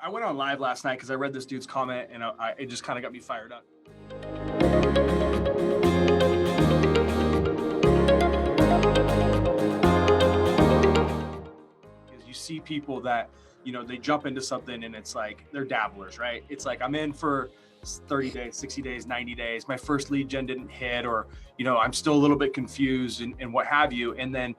I went on live last night because I read this dude's comment and it just kind of got me fired up. Because you see people that, they jump into something and it's like they're dabblers, right? It's like I'm in for 30 days, 60 days, 90 days. My first lead gen didn't hit, or, I'm still a little bit confused and what have you. And then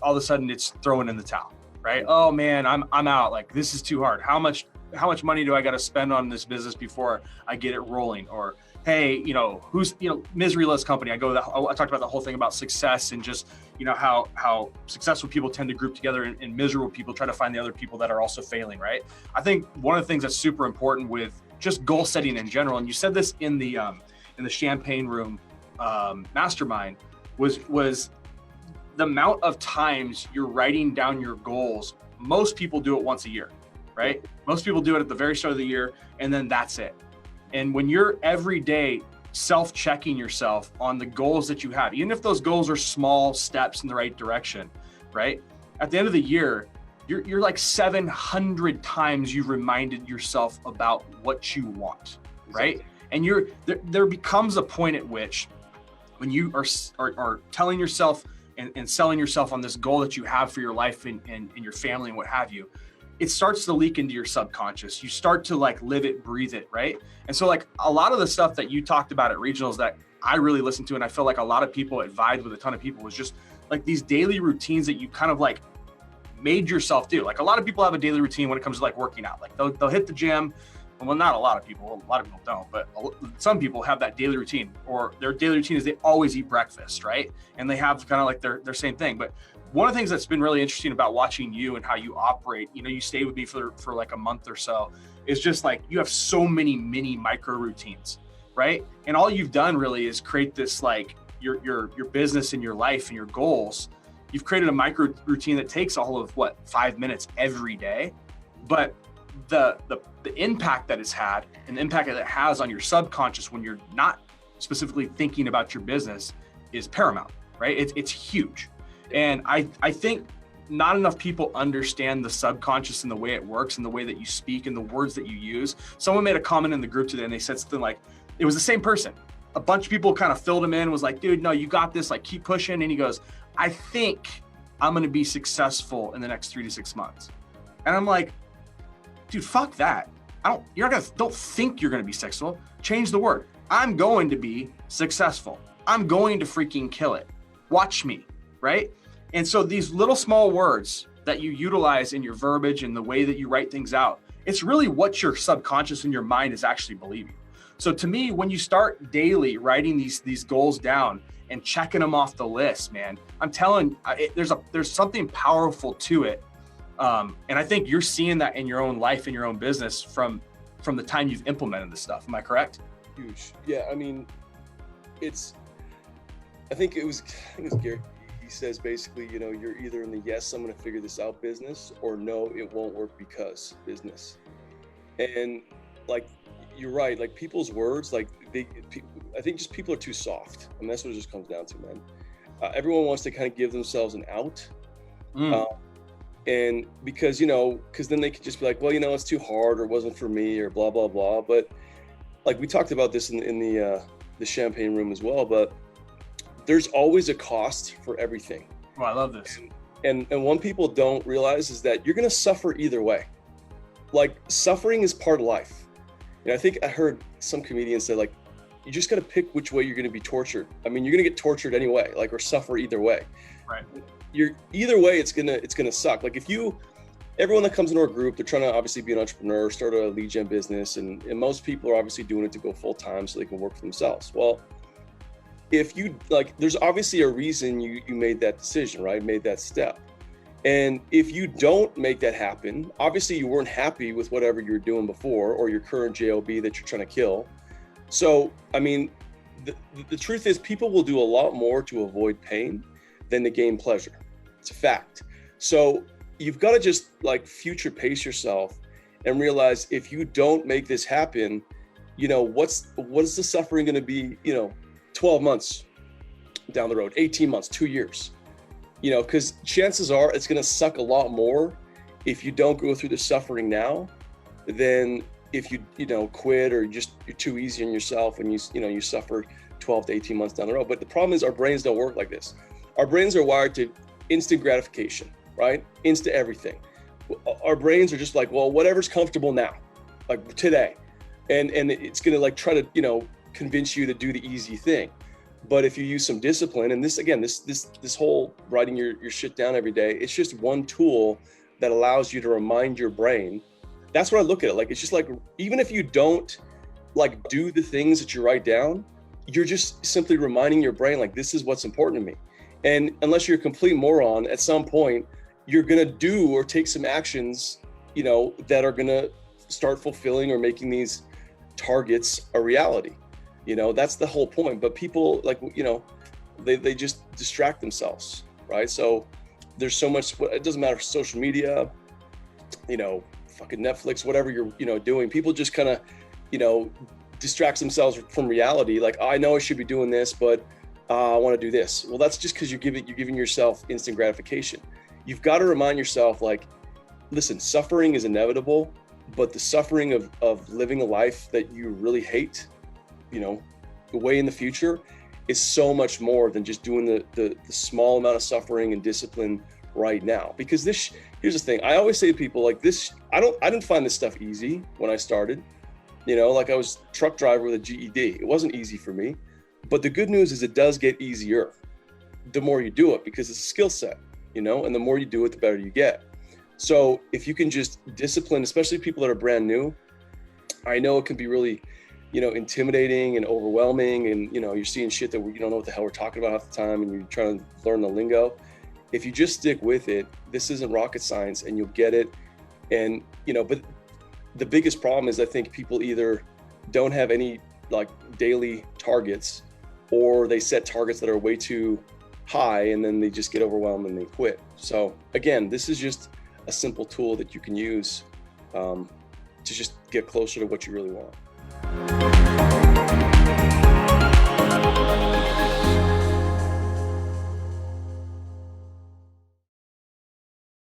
all of a sudden it's throwing in the towel, right? Oh man, I'm out. Like, this is too hard. How much money do I got to spend on this business before I get it rolling? Or, hey, who's, miseryless company. I talked about the whole thing about success and just, how successful people tend to group together and miserable people try to find the other people that are also failing, right? I think one of the things that's super important with just goal setting in general, and you said this in the champagne room mastermind, was the amount of times you're writing down your goals. Most people do it once a year, right? Most people do it at the very start of the year, and then that's it. And when you're every day self-checking yourself on the goals that you have, even if those goals are small steps in the right direction, right? At the end of the year, you're like 700 times you reminded yourself about what you want, right? And there becomes a point at which when you are telling yourself and selling yourself on this goal that you have for your life and your family and what have you, it starts to leak into your subconscious. You start to like live it, breathe it, right? And so like a lot of the stuff that you talked about at regionals that I really listened to, and I feel like a lot of people advised with a ton of people, was just like these daily routines that you kind of like made yourself do. Like a lot of people have a daily routine when it comes to like working out. Like they'll hit the gym. Well, not a lot of people don't, but some people have that daily routine, or their daily routine is they always eat breakfast, right? And they have kind of like their same thing. But one of the things that's been really interesting about watching you and how you operate, you stayed with me for like a month or so, is just like you have so many mini micro routines, right? And all you've done really is create this like your business and your life and your goals. You've created a micro routine that takes all of 5 minutes every day, but the impact that it's had and the impact that it has on your subconscious when you're not specifically thinking about your business is paramount, right? It's huge. And I think not enough people understand the subconscious and the way it works and the way that you speak and the words that you use. Someone made a comment in the group today and they said something like, it was the same person. A bunch of people kind of filled him in, was like, dude, no, you got this, like keep pushing. And he goes, I think I'm going to be successful in the next 3 to 6 months. And I'm like, dude, fuck that. Don't think you're going to be successful. Change the word. I'm going to be successful. I'm going to freaking kill it. Watch me, right? And so these little small words that you utilize in your verbiage and the way that you write things out, it's really what your subconscious and your mind is actually believing. So to me, when you start daily writing these goals down and checking them off the list, man, I'm telling you, there's something powerful to it. And I think you're seeing that in your own life, in your own business from the time you've implemented this stuff. Am I correct? Huge. Yeah. I mean, I think it was Gary. He says basically, you're either in the yes, I'm going to figure this out business, or no, it won't work because business. And like, you're right. Like people's words, like I think just people are too soft. I mean, that's what it just comes down to, man. Everyone wants to kind of give themselves an out. And because then they could just be like, well, it's too hard, or it wasn't for me, or blah, blah, blah. But like we talked about this in the champagne room as well, but there's always a cost for everything. Oh, I love this. And what people don't realize is that you're going to suffer either way. Like suffering is part of life. And I think I heard some comedian say, like, you just got to pick which way you're going to be tortured. I mean, you're going to get tortured anyway, like, or suffer either way. Right. Either way, it's gonna suck. Like everyone that comes into our group, they're trying to obviously be an entrepreneur, start a lead gen business, and most people are obviously doing it to go full time so they can work for themselves. Well, if you there's obviously a reason you made that decision, right? Made that step. And if you don't make that happen, obviously you weren't happy with whatever you were doing before, or your current job that you're trying to kill. So, I mean, the truth is people will do a lot more to avoid pain than to gain pleasure. It's a fact. So you've got to just future pace yourself and realize if you don't make this happen, what is the suffering going to be, 12 months down the road, 18 months, 2 years, because chances are it's going to suck a lot more if you don't go through the suffering now than if you quit, or you're too easy on yourself and you suffer 12 to 18 months down the road. But the problem is our brains don't work like this. Our brains are wired to instant gratification, right? Instant everything. Our brains are just like, well, whatever's comfortable now, like today. And it's going to like try to, convince you to do the easy thing. But if you use some discipline, and this whole writing your shit down every day, it's just one tool that allows you to remind your brain. That's what I look at it like. It's just like, even if you don't like do the things that you write down, you're just simply reminding your brain, like, this is what's important to me. And unless you're a complete moron, at some point, you're going to do or take some actions, that are going to start fulfilling or making these targets a reality. That's the whole point. But people they just distract themselves, right? So there's so much, it doesn't matter, social media, fucking Netflix, whatever you're, doing, people just kind of, distracts themselves from reality. Like, I know I should be doing this, but I want to do this. Well, that's just because you're giving yourself instant gratification. You've got to remind yourself, like, listen, suffering is inevitable, but the suffering of living a life that you really hate, the way in the future, is so much more than just doing the small amount of suffering and discipline right now. Because here's the thing, I always say to people, like, this, I didn't find this stuff easy when I started. Like, I was a truck driver with a GED. It wasn't easy for me. But the good news is it does get easier the more you do it, because it's a skill set, and the more you do it, the better you get. So if you can just discipline, especially people that are brand new, I know it can be really, intimidating and overwhelming, and, you're seeing shit that you don't know what the hell we're talking about half the time, and you're trying to learn the lingo. If you just stick with it, this isn't rocket science, and you'll get it. And, but the biggest problem is, I think people either don't have any like daily targets, or they set targets that are way too high, and then they just get overwhelmed and they quit. So again, this is just a simple tool that you can use to just get closer to what you really want.